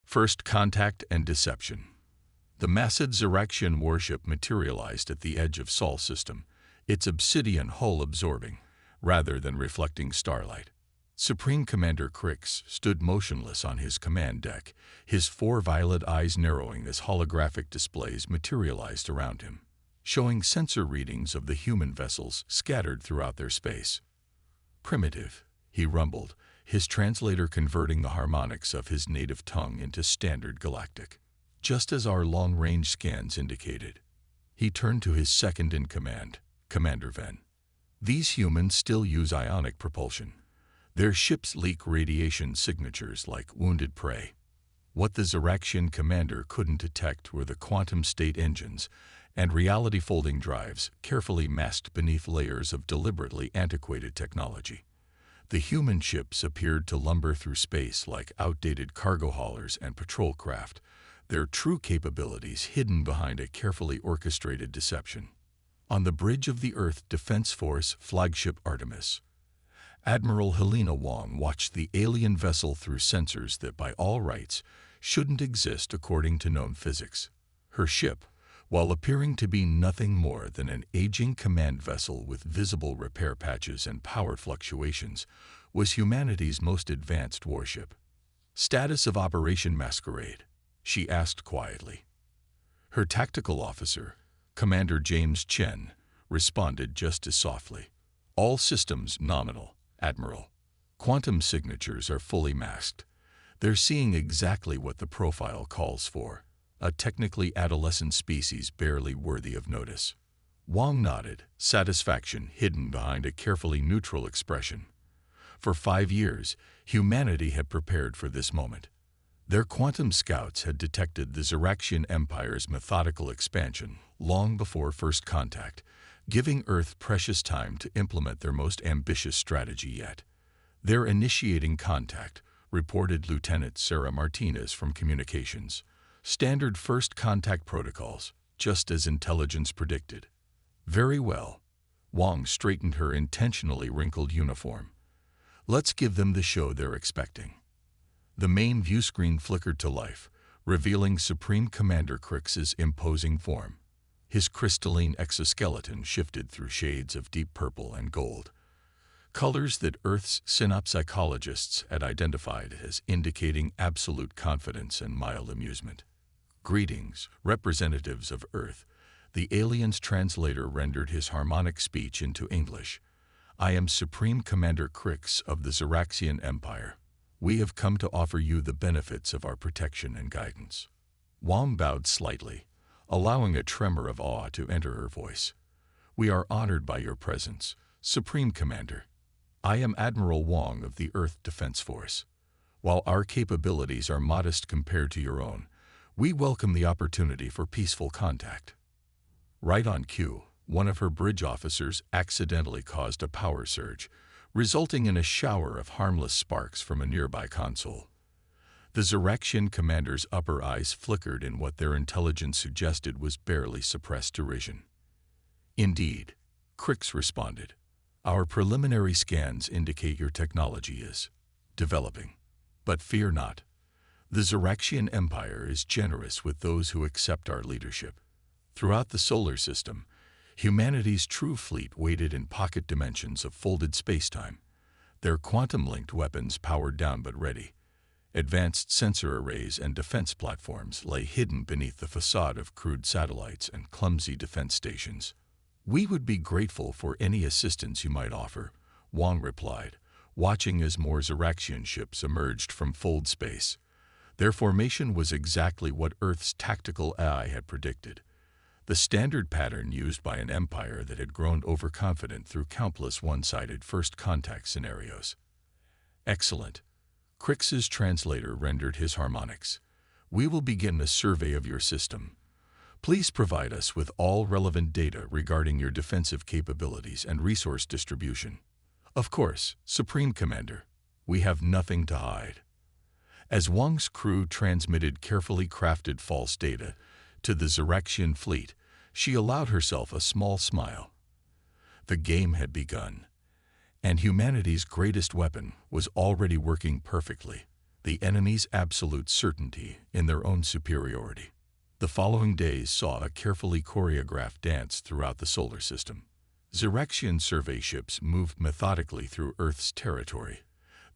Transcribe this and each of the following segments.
First contact and deception. The massive Xeraxian warship materialized at the edge of Sol system, its obsidian hull absorbing, rather than reflecting starlight. Supreme Commander Crix stood motionless on his command deck, his four violet eyes narrowing as holographic displays materialized around him, showing sensor readings of the human vessels scattered throughout their space. "Primitive," he rumbled, his translator converting the harmonics of his native tongue into standard Galactic, just as our long-range scans indicated. He turned to his second-in-command, Commander Ven. "These humans still use ionic propulsion. Their ships leak radiation signatures like wounded prey. What the Xeraxian commander couldn't detect were the quantum state engines and reality-folding drives carefully masked beneath layers of deliberately antiquated technology. The human ships appeared to lumber through space like outdated cargo haulers and patrol craft, their true capabilities hidden behind a carefully orchestrated deception." On the bridge of the Earth Defense Force flagship Artemis, Admiral Helena Wong watched the alien vessel through sensors that by all rights shouldn't exist according to known physics. Her ship, while appearing to be nothing more than an aging command vessel with visible repair patches and power fluctuations, was humanity's most advanced warship. "Status of Operation Masquerade?" she asked quietly. Her tactical officer, Commander James Chen, responded just as softly. "All systems nominal, Admiral. Quantum signatures are fully masked. They're seeing exactly what the profile calls for, a technically adolescent species barely worthy of notice." Wong nodded, satisfaction hidden behind a carefully neutral expression. For 5 years, humanity had prepared for this moment. Their quantum scouts had detected the Xeraxian Empire's methodical expansion long before first contact, giving Earth precious time to implement their most ambitious strategy yet. "They're initiating contact," reported Lieutenant Sarah Martinez from Communications. "Standard first contact protocols, just as intelligence predicted." "Very well." Wong straightened her intentionally wrinkled uniform. "Let's give them the show they're expecting." The main viewscreen flickered to life, revealing Supreme Commander Crix's imposing form. His crystalline exoskeleton shifted through shades of deep purple and gold, colors that Earth's synapsychologists had identified as indicating absolute confidence and mild amusement. "Greetings, representatives of Earth," the alien's translator rendered his harmonic speech into English. "I am Supreme Commander Crix of the Xeraxian Empire. We have come to offer you the benefits of our protection and guidance." Wong bowed slightly, allowing a tremor of awe to enter her voice. "We are honored by your presence, Supreme Commander. I am Admiral Wong of the Earth Defense Force. While our capabilities are modest compared to your own, we welcome the opportunity for peaceful contact." Right on cue, one of her bridge officers accidentally caused a power surge, resulting in a shower of harmless sparks from a nearby console. The Xeraxian commander's upper eyes flickered in what their intelligence suggested was barely suppressed derision. "Indeed," Crix responded. "Our preliminary scans indicate your technology is developing. But fear not. The Xeraxian Empire is generous with those who accept our leadership. Throughout the solar system, humanity's true fleet waited in pocket dimensions of folded spacetime, their quantum-linked weapons powered down but ready. Advanced sensor arrays and defense platforms lay hidden beneath the facade of crude satellites and clumsy defense stations. We would be grateful for any assistance you might offer," Wong replied, watching as more Xeraxian ships emerged from fold space. Their formation was exactly what Earth's tactical AI had predicted, the standard pattern used by an empire that had grown overconfident through countless one-sided first contact scenarios. "Excellent." Crix's translator rendered his harmonics. "We will begin a survey of your system. Please provide us with all relevant data regarding your defensive capabilities and resource distribution." "Of course, Supreme Commander. We have nothing to hide." As Wong's crew transmitted carefully crafted false data to the Xeraxian fleet, she allowed herself a small smile. The game had begun, and humanity's greatest weapon was already working perfectly, the enemy's absolute certainty in their own superiority. The following days saw a carefully choreographed dance throughout the solar system. Zyrexian survey ships moved methodically through Earth's territory,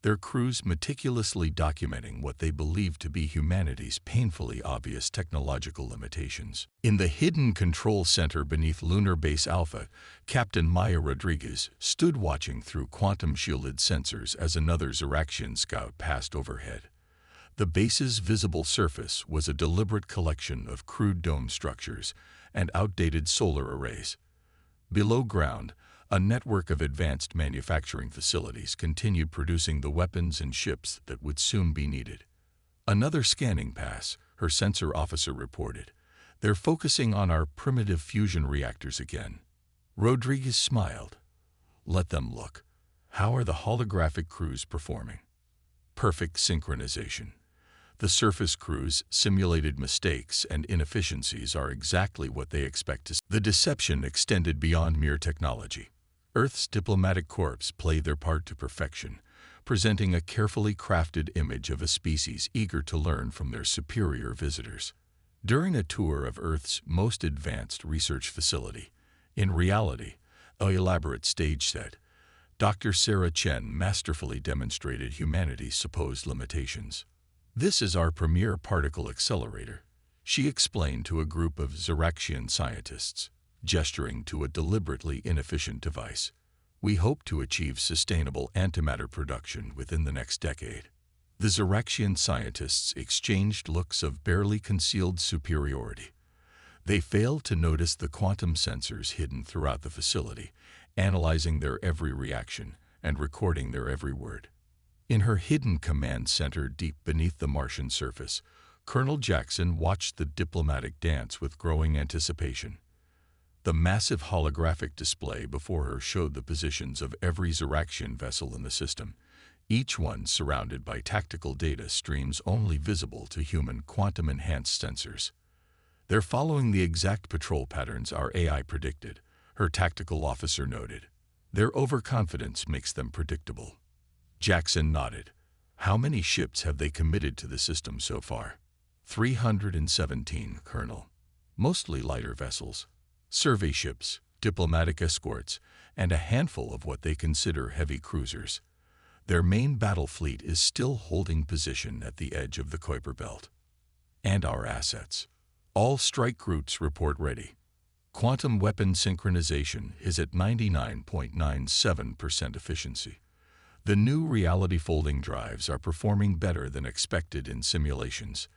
their crews meticulously documenting what they believed to be humanity's painfully obvious technological limitations. In the hidden control center beneath Lunar Base Alpha, Captain Maya Rodriguez stood watching through quantum-shielded sensors as another Zyrexian scout passed overhead. The base's visible surface was a deliberate collection of crude dome structures and outdated solar arrays. Below ground, a network of advanced manufacturing facilities continued producing the weapons and ships that would soon be needed. Another scanning pass, her sensor officer reported. They're focusing on our primitive fusion reactors again. Rodriguez smiled. Let them look. How are the holographic crews performing? Perfect synchronization. The surface crews' simulated mistakes and inefficiencies are exactly what they expect to see. The deception extended beyond mere technology. Earth's diplomatic corps played their part to perfection, presenting a carefully crafted image of a species eager to learn from their superior visitors. During a tour of Earth's most advanced research facility, in reality, an elaborate stage set, Dr. Sarah Chen masterfully demonstrated humanity's supposed limitations. This is our premier particle accelerator, she explained to a group of Zyrexian scientists, gesturing to a deliberately inefficient device. We hope to achieve sustainable antimatter production within the next decade. The Zyrexian scientists exchanged looks of barely concealed superiority. They failed to notice the quantum sensors hidden throughout the facility, analyzing their every reaction and recording their every word. In her hidden command center deep beneath the Martian surface, Colonel Jackson watched the diplomatic dance with growing anticipation. The massive holographic display before her showed the positions of every Zyrexian vessel in the system, each one surrounded by tactical data streams only visible to human quantum-enhanced sensors. They're following the exact patrol patterns our AI predicted, her tactical officer noted. Their overconfidence makes them predictable. Jackson nodded. How many ships have they committed to the system so far? 317, Colonel. Mostly lighter vessels, survey ships, diplomatic escorts, and a handful of what they consider heavy cruisers. Their main battle fleet is still holding position at the edge of the Kuiper Belt. And our assets. All strike routes report ready. Quantum weapon synchronization is at 99.97% efficiency. The new reality folding drives are performing better than expected in simulations.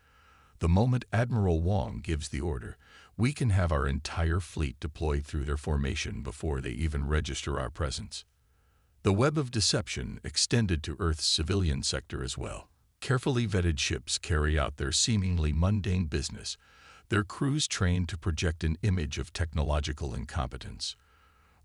The moment Admiral Wong gives the order, we can have our entire fleet deployed through their formation before they even register our presence. The web of deception extended to Earth's civilian sector as well. Carefully vetted ships carry out their seemingly mundane business, their crews trained to project an image of technological incompetence.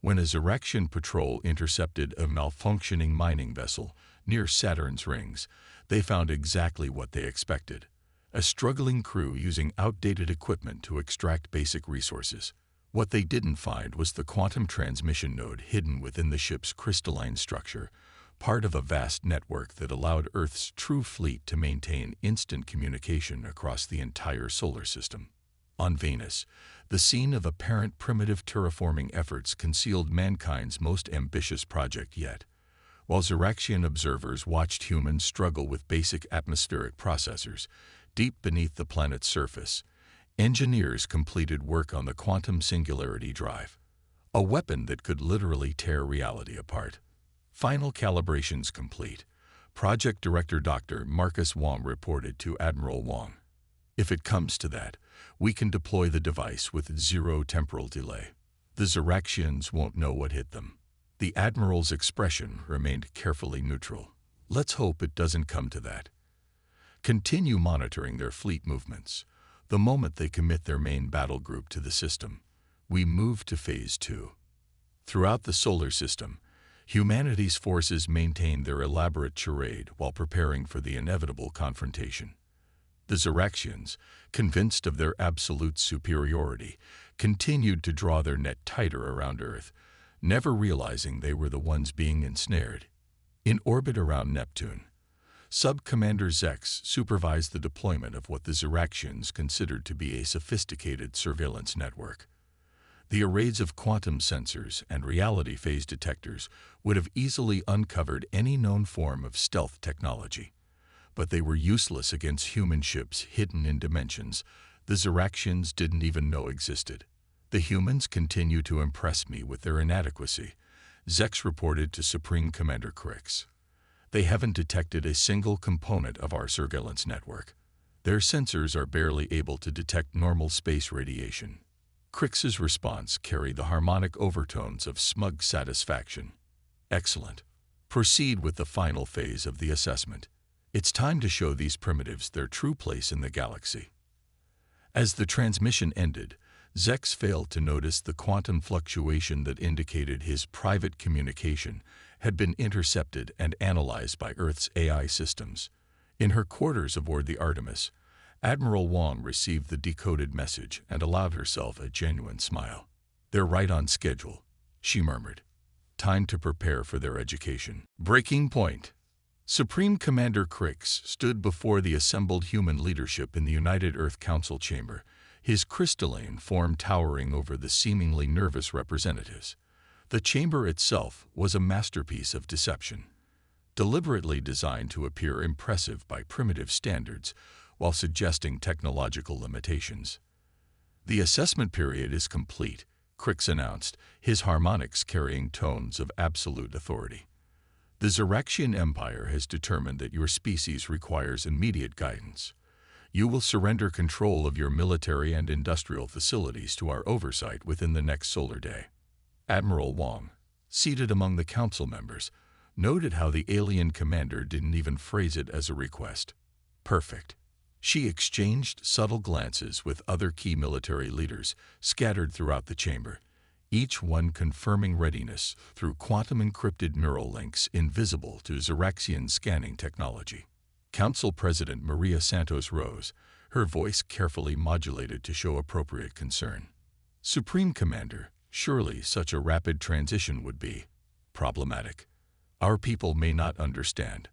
When a Zyrexian patrol intercepted a malfunctioning mining vessel near Saturn's rings, they found exactly what they expected. A struggling crew using outdated equipment to extract basic resources. What they didn't find was the quantum transmission node hidden within the ship's crystalline structure, part of a vast network that allowed Earth's true fleet to maintain instant communication across the entire solar system. On Venus, the scene of apparent primitive terraforming efforts concealed mankind's most ambitious project yet. While Zyrexian observers watched humans struggle with basic atmospheric processors, deep beneath the planet's surface, engineers completed work on the quantum singularity drive, a weapon that could literally tear reality apart. Final calibrations complete, Project Director Dr. Marcus Wong reported to Admiral Wong. If it comes to that, we can deploy the device with zero temporal delay. The Zyrexians won't know what hit them. The Admiral's expression remained carefully neutral. Let's hope it doesn't come to that. Continue monitoring their fleet movements. The moment they commit their main battle group to the system, we move to Phase 2. Throughout the solar system, humanity's forces maintain their elaborate charade while preparing for the inevitable confrontation. The Zyrexians, convinced of their absolute superiority, continued to draw their net tighter around Earth, never realizing they were the ones being ensnared. In orbit around Neptune, Sub-Commander Zex supervised the deployment of what the Ziraxians considered to be a sophisticated surveillance network. The arrays of quantum sensors and reality phase detectors would have easily uncovered any known form of stealth technology, but they were useless against human ships hidden in dimensions the Ziraxians didn't even know existed. The humans continue to impress me with their inadequacy, Zex reported to Supreme Commander Crix. They haven't detected a single component of our surveillance network. Their sensors are barely able to detect normal space radiation. Crix's response carried the harmonic overtones of smug satisfaction. Excellent. Proceed with the final phase of the assessment. It's time to show these primitives their true place in the galaxy. As the transmission ended, Zex failed to notice the quantum fluctuation that indicated his private communication had been intercepted and analyzed by Earth's AI systems. In her quarters aboard the Artemis, Admiral Wong received the decoded message and allowed herself a genuine smile. "They're right on schedule," she murmured. "Time to prepare for their education." Breaking point. Supreme Commander Crix stood before the assembled human leadership in the United Earth Council chamber, his crystalline form towering over the seemingly nervous representatives. The chamber itself was a masterpiece of deception, deliberately designed to appear impressive by primitive standards while suggesting technological limitations. "The assessment period is complete," Crix announced, his harmonics carrying tones of absolute authority. "The Ziraxian Empire has determined that your species requires immediate guidance. You will surrender control of your military and industrial facilities to our oversight within the next solar day." Admiral Wong, seated among the council members, noted how the alien commander didn't even phrase it as a request. Perfect. She exchanged subtle glances with other key military leaders scattered throughout the chamber, each one confirming readiness through quantum-encrypted neural links invisible to Ziraxian scanning technology. Council President Maria Santos rose, her voice carefully modulated to show appropriate concern. "Supreme Commander, surely such a rapid transition would be problematic. Our people may not understand."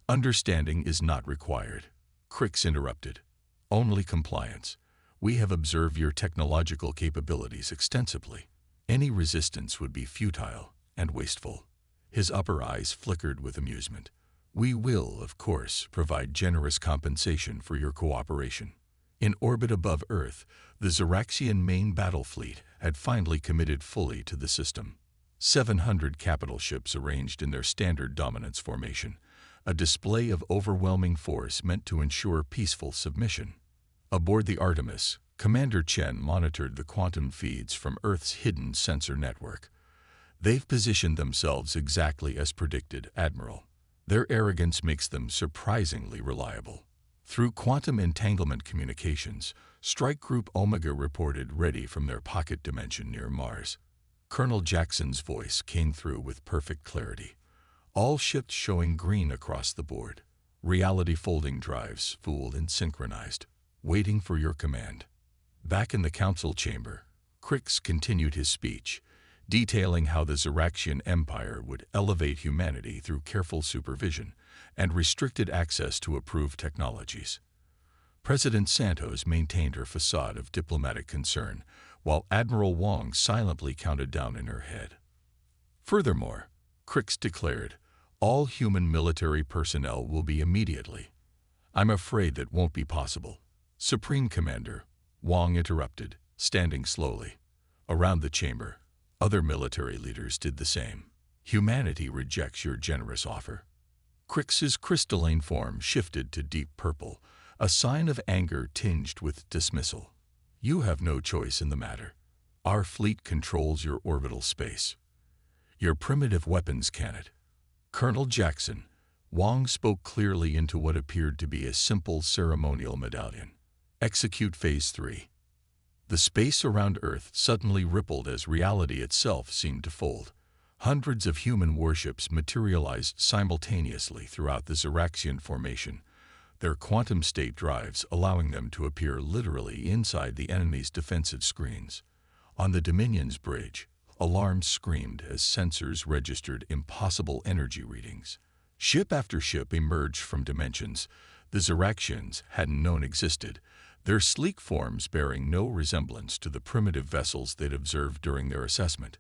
"Understanding is not required," Crix interrupted. "Only compliance. We have observed your technological capabilities extensively. Any resistance would be futile and wasteful." His upper eyes flickered with amusement. "We will, of course, provide generous compensation for your cooperation." In orbit above Earth, the Ziraxian main battle fleet had finally committed fully to the system. 700 capital ships arranged in their standard dominance formation, a display of overwhelming force meant to ensure peaceful submission. Aboard the Artemis, Commander Chen monitored the quantum feeds from Earth's hidden sensor network. "They've positioned themselves exactly as predicted, Admiral. Their arrogance makes them surprisingly reliable." Through quantum entanglement communications, Strike Group Omega reported ready from their pocket dimension near Mars. Colonel Jackson's voice came through with perfect clarity. All ships showing green across the board. Reality folding drives spooled and synchronized, waiting for your command. Back in the council chamber, Crix continued his speech, detailing how the Ziraxian Empire would elevate humanity through careful supervision and restricted access to approved technologies. President Santos maintained her facade of diplomatic concern, while Admiral Wong silently counted down in her head. Furthermore, Crix declared, "All human military personnel will be immediately." "I'm afraid that won't be possible." "Supreme Commander," Wong interrupted, standing slowly. Around the chamber, other military leaders did the same. "Humanity rejects your generous offer." Crix's crystalline form shifted to deep purple, a sign of anger tinged with dismissal. "You have no choice in the matter. Our fleet controls your orbital space. Your primitive weapons cannot." "Colonel Jackson," Wong spoke clearly into what appeared to be a simple ceremonial medallion. "Execute Phase 3. The space around Earth suddenly rippled as reality itself seemed to fold. Hundreds of human warships materialized simultaneously throughout the Ziraxian formation, their quantum state drives allowing them to appear literally inside the enemy's defensive screens. On the Dominion's bridge, alarms screamed as sensors registered impossible energy readings. Ship after ship emerged from dimensions the Ziraxians hadn't known existed, their sleek forms bearing no resemblance to the primitive vessels they'd observed during their assessment.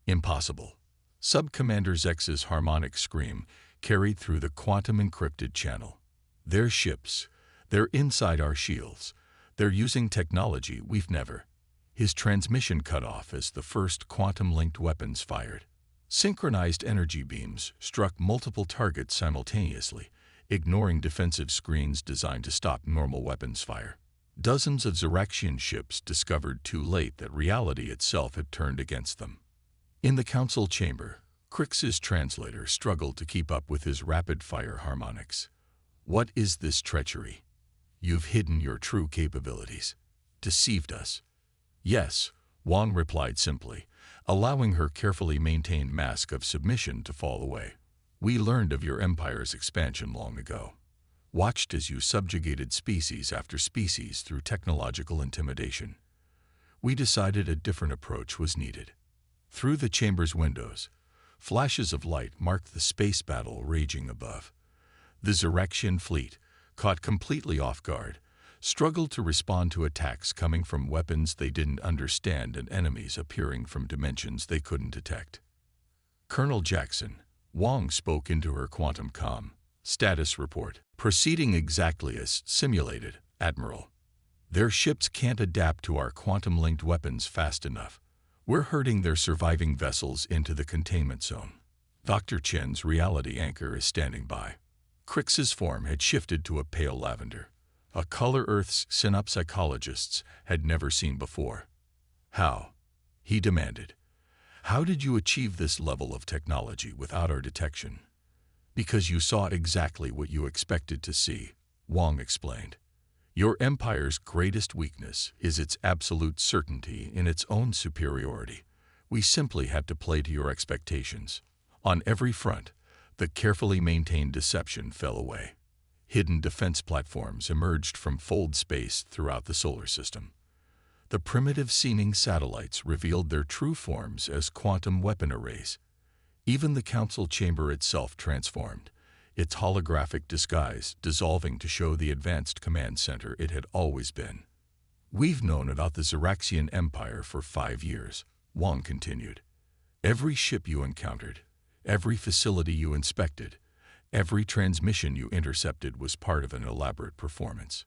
Impossible. Sub-Commander Zex's harmonic scream carried through the quantum-encrypted channel. They're ships. They're inside our shields. They're using technology we've never. His transmission cut off as the first quantum-linked weapons fired. Synchronized energy beams struck multiple targets simultaneously, ignoring defensive screens designed to stop normal weapons fire. Dozens of Ziraxian ships discovered too late that reality itself had turned against them. In the council chamber, Crix's translator struggled to keep up with his rapid-fire harmonics. What is this treachery? You've hidden your true capabilities. Deceived us. Yes, Wang replied simply, allowing her carefully maintained mask of submission to fall away. We learned of your empire's expansion long ago. Watched as you subjugated species after species through technological intimidation. We decided a different approach was needed. Through the chamber's windows, flashes of light marked the space battle raging above. The Ziraxian fleet, caught completely off guard, struggled to respond to attacks coming from weapons they didn't understand and enemies appearing from dimensions they couldn't detect. Colonel Jackson, Wang spoke into her quantum comm. Status report. Proceeding exactly as simulated, Admiral. Their ships can't adapt to our quantum-linked weapons fast enough. We're herding their surviving vessels into the containment zone. Dr. Chen's reality anchor is standing by. Crix's form had shifted to a pale lavender, a color Earth's synapsychologists had never seen before. How? He demanded. How did you achieve this level of technology without our detection? Because you saw exactly what you expected to see, Wang explained. Your empire's greatest weakness is its absolute certainty in its own superiority. We simply had to play to your expectations. On every front, the carefully maintained deception fell away. Hidden defense platforms emerged from fold space throughout the solar system. The primitive-seeming satellites revealed their true forms as quantum weapon arrays. Even the council chamber itself transformed, its holographic disguise dissolving to show the advanced command center it had always been. We've known about the Ziraxian Empire for 5 years, Wang continued. Every ship you encountered, every facility you inspected, every transmission you intercepted was part of an elaborate performance.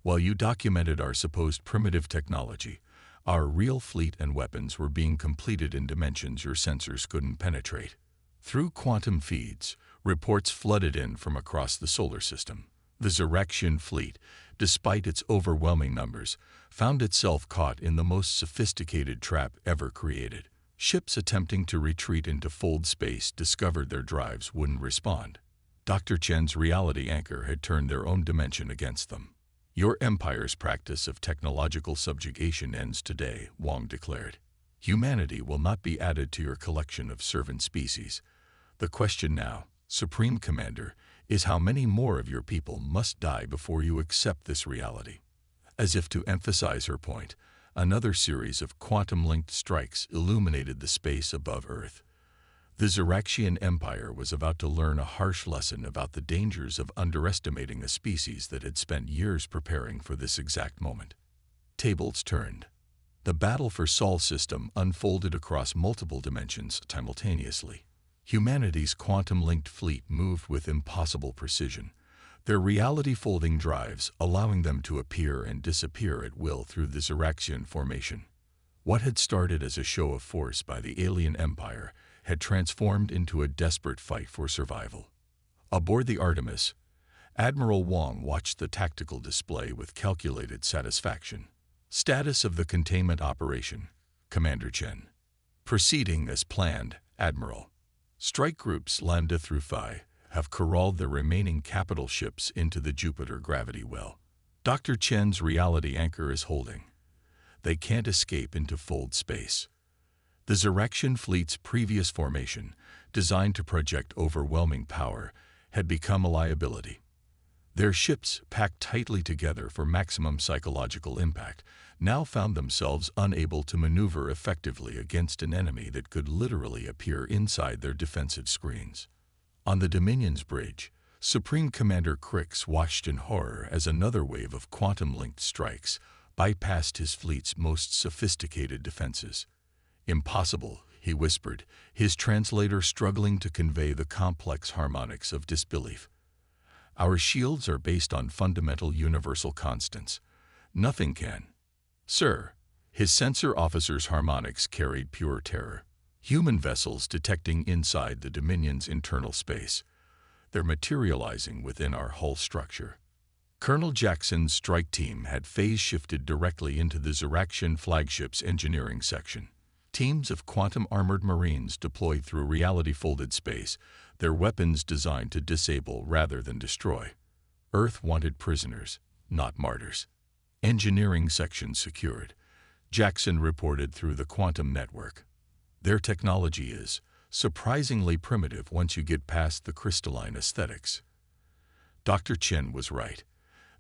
While you documented our supposed primitive technology, our real fleet and weapons were being completed in dimensions your sensors couldn't penetrate. Through quantum feeds, reports flooded in from across the solar system. The Ziraxian fleet, despite its overwhelming numbers, found itself caught in the most sophisticated trap ever created. Ships attempting to retreat into fold space discovered their drives wouldn't respond. Dr. Chen's reality anchor had turned their own dimension against them. Your empire's practice of technological subjugation ends today, Wang declared. Humanity will not be added to your collection of servant species. The question now, Supreme Commander, is how many more of your people must die before you accept this reality. As if to emphasize her point, another series of quantum-linked strikes illuminated the space above Earth. The Ziraxian Empire was about to learn a harsh lesson about the dangers of underestimating a species that had spent years preparing for this exact moment. Tables turned. The battle for Sol system unfolded across multiple dimensions simultaneously. Humanity's quantum-linked fleet moved with impossible precision, their reality-folding drives allowing them to appear and disappear at will through the Ziraxian formation. What had started as a show of force by the alien empire had transformed into a desperate fight for survival. Aboard the Artemis, Admiral Wang watched the tactical display with calculated satisfaction. Status of the containment operation, Commander Chen. Proceeding as planned, Admiral. Strike groups Lambda through Phi have corralled their remaining capital ships into the Jupiter gravity well. Dr. Chen's reality anchor is holding. They can't escape into fold space. The Ziraxian fleet's previous formation, designed to project overwhelming power, had become a liability. Their ships, packed tightly together for maximum psychological impact, now found themselves unable to maneuver effectively against an enemy that could literally appear inside their defensive screens. On the Dominion's bridge, Supreme Commander Crix watched in horror as another wave of quantum-linked strikes bypassed his fleet's most sophisticated defenses. "Impossible," he whispered, his translator struggling to convey the complex harmonics of disbelief. "Our shields are based on fundamental universal constants. Nothing can." "Sir," his sensor officer's harmonics carried pure terror. "Human vessels detecting inside the Dominion's internal space. They're materializing within our hull structure." Colonel Jackson's strike team had phase-shifted directly into the Ziraxian flagship's engineering section. Teams of quantum-armored Marines deployed through reality-folded space, their weapons designed to disable rather than destroy. Earth wanted prisoners, not martyrs. "Engineering section secured," Jackson reported through the quantum network. "Their technology is surprisingly primitive once you get past the crystalline aesthetics." Dr. Chen was right.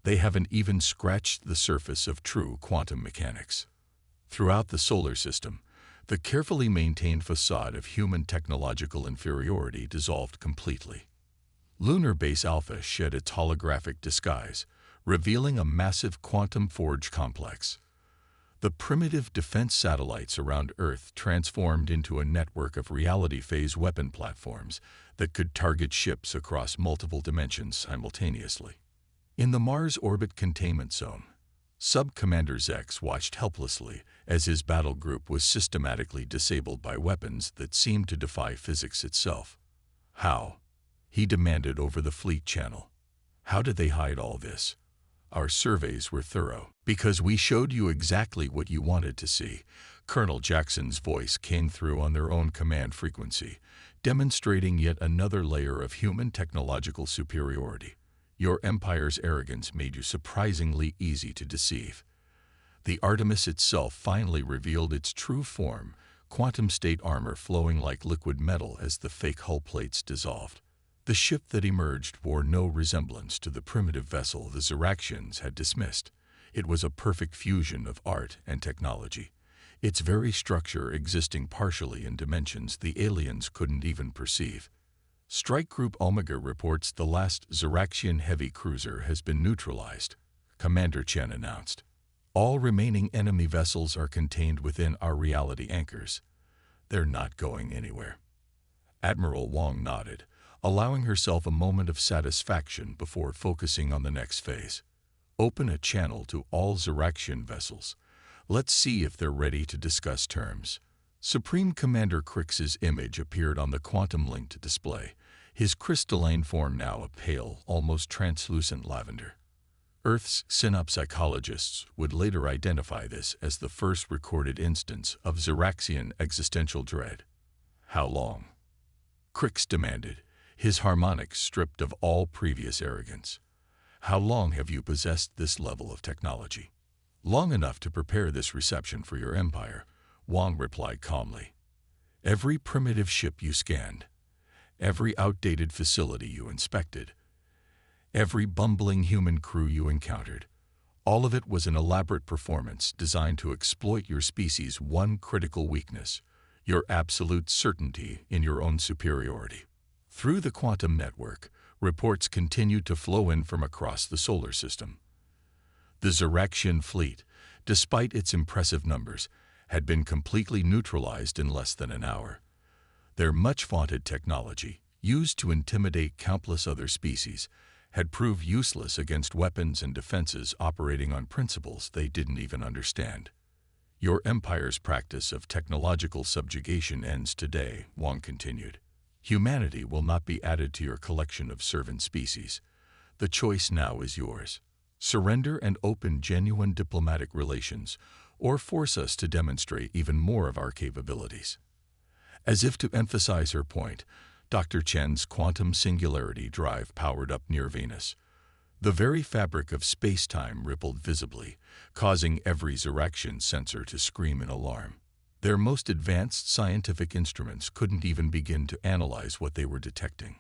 They haven't even scratched the surface of true quantum mechanics. Throughout the solar system, the carefully maintained facade of human technological inferiority dissolved completely. Lunar Base Alpha shed its holographic disguise, revealing a massive quantum forge complex. The primitive defense satellites around Earth transformed into a network of reality-phase weapon platforms that could target ships across multiple dimensions simultaneously. In the Mars Orbit Containment Zone, Sub-Commander Zex watched helplessly as his battle group was systematically disabled by weapons that seemed to defy physics itself. "How?" he demanded over the fleet channel. "How did they hide all this?" "Our surveys were thorough. Because we showed you exactly what you wanted to see." Colonel Jackson's voice came through on their own command frequency, demonstrating yet another layer of human technological superiority. "Your Empire's arrogance made you surprisingly easy to deceive." The Artemis itself finally revealed its true form, quantum state armor flowing like liquid metal as the fake hull plates dissolved. The ship that emerged bore no resemblance to the primitive vessel the Ziraxians had dismissed. It was a perfect fusion of art and technology, its very structure existing partially in dimensions the aliens couldn't even perceive. Strike Group Omega reports the last Ziraxian heavy cruiser has been neutralized, Commander Chen announced. "All remaining enemy vessels are contained within our reality anchors. They're not going anywhere." Admiral Wong nodded, allowing herself a moment of satisfaction before focusing on the next phase. "Open a channel to all Ziraxian vessels. Let's see if they're ready to discuss terms." Supreme Commander Crix's image appeared on the quantum-linked display, his crystalline form now a pale, almost translucent lavender. Earth's synapsychologists would later identify this as the first recorded instance of Ziraxian existential dread. "How long?" Crix demanded, his harmonics stripped of all previous arrogance. "How long have you possessed this level of technology?" "Long enough to prepare this reception for your Empire," Wong replied calmly. "Every primitive ship you scanned, every outdated facility you inspected, every bumbling human crew you encountered, all of it was an elaborate performance designed to exploit your species' one critical weakness, your absolute certainty in your own superiority." Through the quantum network, reports continued to flow in from across the solar system. The Ziraxian fleet, despite its impressive numbers, had been completely neutralized in less than an hour. Their much-vaunted technology, used to intimidate countless other species, had proved useless against weapons and defenses operating on principles they didn't even understand. "Your Empire's practice of technological subjugation ends today," Wong continued. "Humanity will not be added to your collection of servant species. The choice now is yours. Surrender and open genuine diplomatic relations, or force us to demonstrate even more of our capabilities." As if to emphasize her point, Dr. Chen's quantum singularity drive powered up near Venus. The very fabric of space-time rippled visibly, causing every Ziraxian sensor to scream in alarm. Their most advanced scientific instruments couldn't even begin to analyze what they were detecting.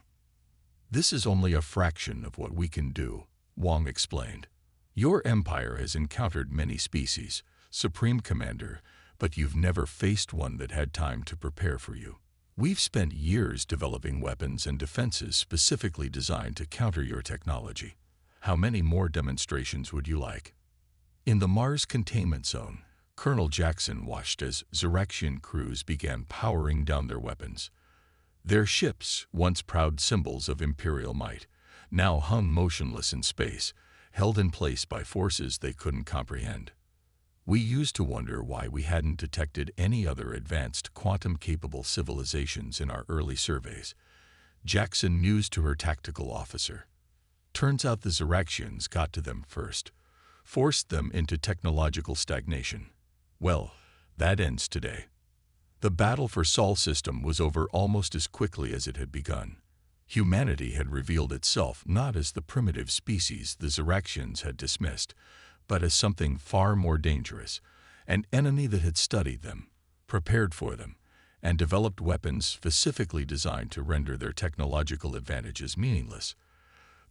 "This is only a fraction of what we can do," Wong explained. "Your Empire has encountered many species, Supreme Commander, but you've never faced one that had time to prepare for you. We've spent years developing weapons and defenses specifically designed to counter your technology. How many more demonstrations would you like? In the Mars containment zone, Colonel Jackson watched as Zeraxian crews began powering down their weapons. Their ships, once proud symbols of Imperial might, now hung motionless in space, held in place by forces they couldn't comprehend. We used to wonder why we hadn't detected any other advanced quantum-capable civilizations in our early surveys. Jackson mused to her tactical officer. Turns out the Zeraxians got to them first, forced them into technological stagnation. Well, that ends today. The battle for Sol system was over almost as quickly as it had begun. Humanity had revealed itself not as the primitive species the Zeraxians had dismissed, but as something far more dangerous, an enemy that had studied them, prepared for them, and developed weapons specifically designed to render their technological advantages meaningless.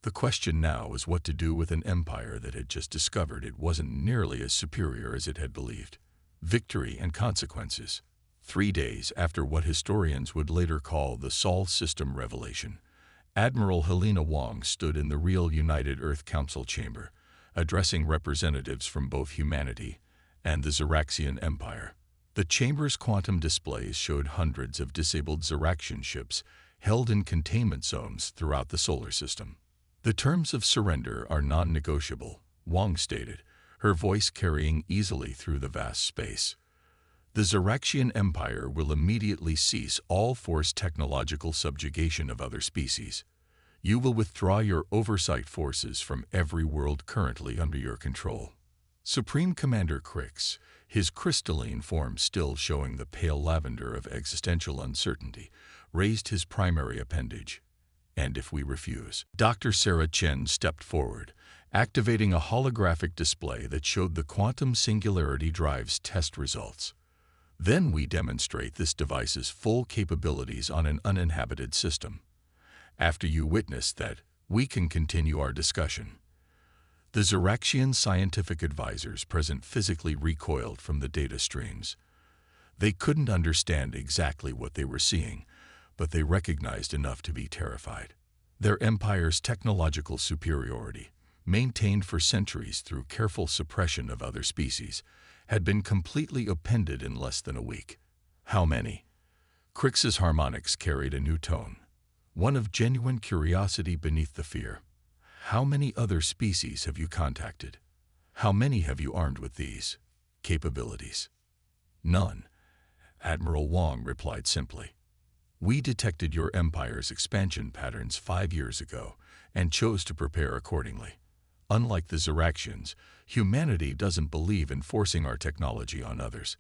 The question now was what to do with an empire that had just discovered it wasn't nearly as superior as it had believed. Victory and consequences. 3 days after what historians would later call the Sol system revelation, Admiral Helena Wong stood in the real United Earth Council chamber, addressing representatives from both humanity and the Zeraxian Empire. The chamber's quantum displays showed hundreds of disabled Zeraxian ships held in containment zones throughout the solar system. The terms of surrender are non-negotiable, Wong stated, her voice carrying easily through the vast space. The Zeraxian Empire will immediately cease all forced technological subjugation of other species. You will withdraw your oversight forces from every world currently under your control. Supreme Commander Crix, his crystalline form still showing the pale lavender of existential uncertainty, raised his primary appendage. And if we refuse? Dr. Sarah Chen stepped forward, activating a holographic display that showed the quantum singularity drive's test results. Then we demonstrate this device's full capabilities on an uninhabited system. After you witness that, we can continue our discussion. The Zeraxian scientific advisors present physically recoiled from the data streams. They couldn't understand exactly what they were seeing, but they recognized enough to be terrified. Their empire's technological superiority, maintained for centuries through careful suppression of other species, had been completely upended in less than a week. How many? Crix's harmonics carried a new tone, one of genuine curiosity beneath the fear. How many other species have you contacted? How many have you armed with these capabilities? None, Admiral Wong replied simply. We detected your empire's expansion patterns 5 years ago and chose to prepare accordingly. Unlike the Zeraxians, humanity doesn't believe in forcing our technology on others.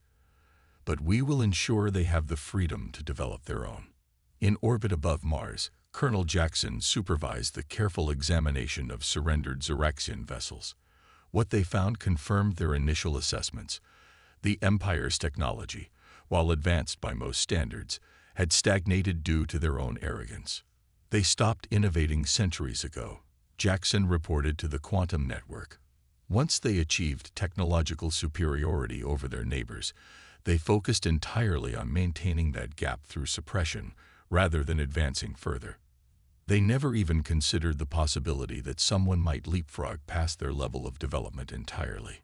But we will ensure they have the freedom to develop their own. In orbit above Mars, Colonel Jackson supervised the careful examination of surrendered Zeraxian vessels. What they found confirmed their initial assessments. The Empire's technology, while advanced by most standards, had stagnated due to their own arrogance. They stopped innovating centuries ago, Jackson reported to the Quantum Network. Once they achieved technological superiority over their neighbors, they focused entirely on maintaining that gap through suppression, rather than advancing further. They never even considered the possibility that someone might leapfrog past their level of development entirely.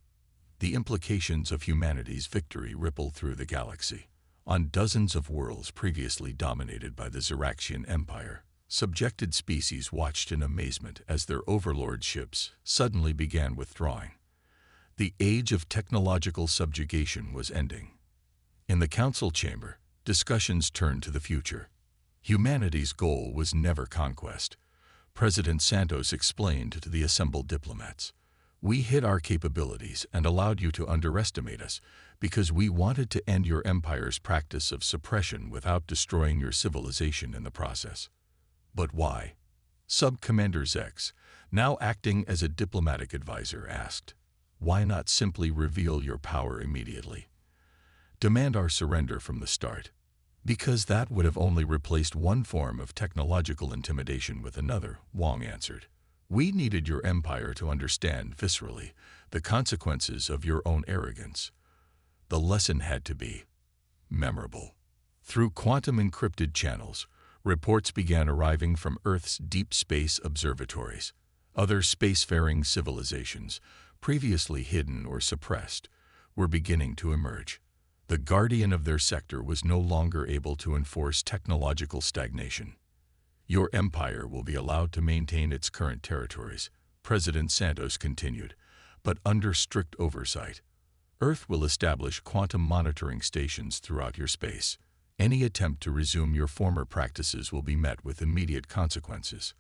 The implications of humanity's victory rippled through the galaxy. On dozens of worlds previously dominated by the Zeraxian Empire, subjected species watched in amazement as their overlord ships suddenly began withdrawing. The age of technological subjugation was ending. In the council chamber, discussions turned to the future. Humanity's goal was never conquest. President Santos explained to the assembled diplomats, "We hid our capabilities and allowed you to underestimate us because we wanted to end your empire's practice of suppression without destroying your civilization in the process." But why? Sub-Commander Zex, now acting as a diplomatic advisor, asked, "Why not simply reveal your power immediately? Demand our surrender from the start." "Because that would have only replaced one form of technological intimidation with another," Wong answered. "We needed your empire to understand viscerally the consequences of your own arrogance. The lesson had to be memorable." Through quantum-encrypted channels, reports began arriving from Earth's deep space observatories. Other spacefaring civilizations, previously hidden or suppressed, were beginning to emerge. The guardian of their sector was no longer able to enforce technological stagnation. Your empire will be allowed to maintain its current territories, President Santos continued, but under strict oversight. Earth will establish quantum monitoring stations throughout your space. Any attempt to resume your former practices will be met with immediate consequences.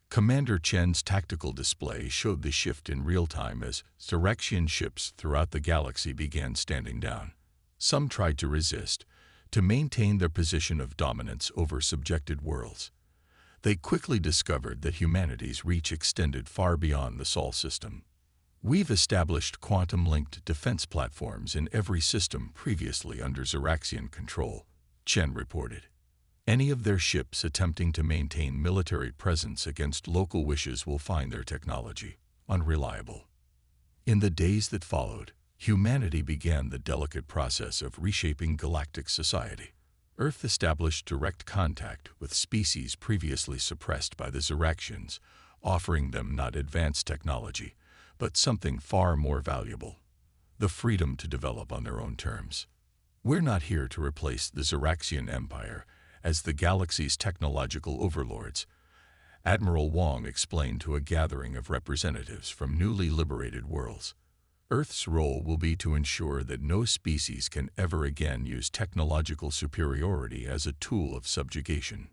Commander Chen's tactical display showed the shift in real time as Zeraxian ships throughout the galaxy began standing down. Some tried to resist, to maintain their position of dominance over subjected worlds. They quickly discovered that humanity's reach extended far beyond the Sol system. We've established quantum-linked defense platforms in every system previously under Zeraxian control, Chen reported. Any of their ships attempting to maintain military presence against local wishes will find their technology unreliable. In the days that followed, humanity began the delicate process of reshaping galactic society. Earth established direct contact with species previously suppressed by the Zeraxians, offering them not advanced technology, but something far more valuable: the freedom to develop on their own terms. We're not here to replace the Zeraxian Empire as the galaxy's technological overlords, Admiral Wong explained to a gathering of representatives from newly liberated worlds. Earth's role will be to ensure that no species can ever again use technological superiority as a tool of subjugation.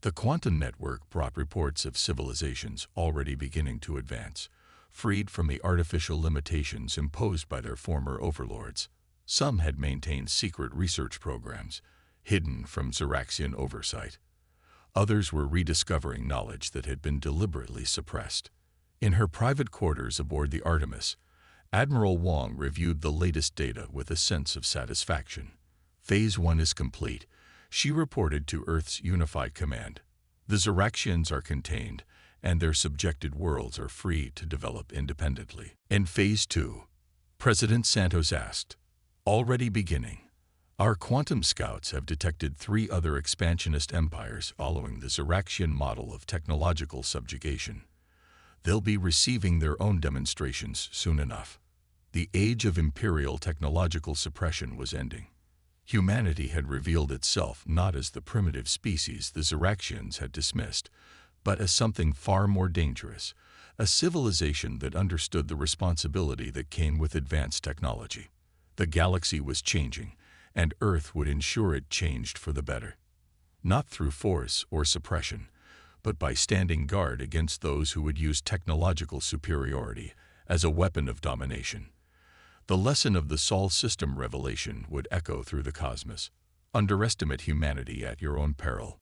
The quantum network brought reports of civilizations already beginning to advance, freed from the artificial limitations imposed by their former overlords. Some had maintained secret research programs, hidden from Zeraxian oversight. Others were rediscovering knowledge that had been deliberately suppressed. In her private quarters aboard the Artemis, Admiral Wong reviewed the latest data with a sense of satisfaction. Phase 1 is complete, she reported to Earth's Unified Command. The Zeraxians are contained, and their subjected worlds are free to develop independently. In Phase 2, President Santos asked, already beginning. Our quantum scouts have detected 3 other expansionist empires following the Zeraxian model of technological subjugation. They'll be receiving their own demonstrations soon enough. The age of imperial technological suppression was ending. Humanity had revealed itself not as the primitive species the Zeraxians had dismissed, but as something far more dangerous, a civilization that understood the responsibility that came with advanced technology. The galaxy was changing, and Earth would ensure it changed for the better. Not through force or suppression, but by standing guard against those who would use technological superiority as a weapon of domination. The lesson of the Sol system revelation would echo through the cosmos. Underestimate humanity at your own peril.